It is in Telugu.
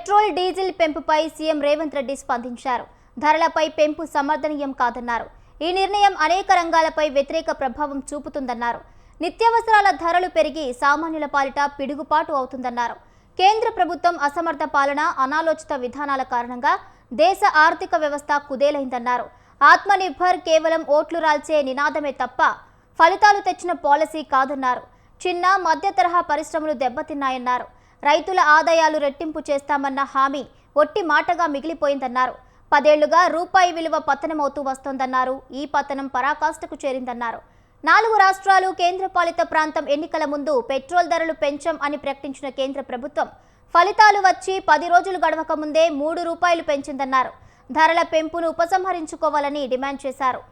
పెట్రోల్ డీజిల్ పెంపుపై సీఎం రేవంత్ రెడ్డి స్పందించారు. ధరలపై పెంపు సమర్థనీయం కాదన్నారు. ఈ నిర్ణయం అనేక రంగాలపై వ్యతిరేక ప్రభావం చూపుతుందన్నారు. నిత్యావసరాల ధరలు పెరిగి సామాన్యుల పాలిట పిడుగుపాటు అవుతుందన్నారు. కేంద్ర ప్రభుత్వం అసమర్థ పాలన, అనాలోచిత విధానాల కారణంగా దేశ ఆర్థిక వ్యవస్థ కుదేలైందన్నారు. ఆత్మనిర్భర్ కేవలం ఓట్లు రాల్చే నినాదమే తప్ప ఫలితాలు తెచ్చిన పాలసీ కాదన్నారు. చిన్న మధ్య తరహా పరిశ్రమలు దెబ్బతిన్నాయన్నారు. రైతుల ఆదాయాలు రెట్టింపు చేస్తామన్న హామీ ఒట్టి మాటగా మిగిలిపోయిందన్నారు. 10 ఏళ్లుగా రూపాయి విలువ పతనమవుతూ వస్తోందన్నారు. ఈ పతనం పరాకాష్ఠకు చేరిందన్నారు. 4 రాష్ట్రాలు, కేంద్రపాలిత ప్రాంతం ఎన్నికల ముందు పెట్రోల్ ధరలు పెంచాం అని ప్రకటించిన కేంద్ర ప్రభుత్వం ఫలితాలు వచ్చి 10 రోజులు గడవక ముందే 3 రూపాయలు పెంచిందన్నారు. ధరల పెంపును ఉపసంహరించుకోవాలని డిమాండ్ చేశారు.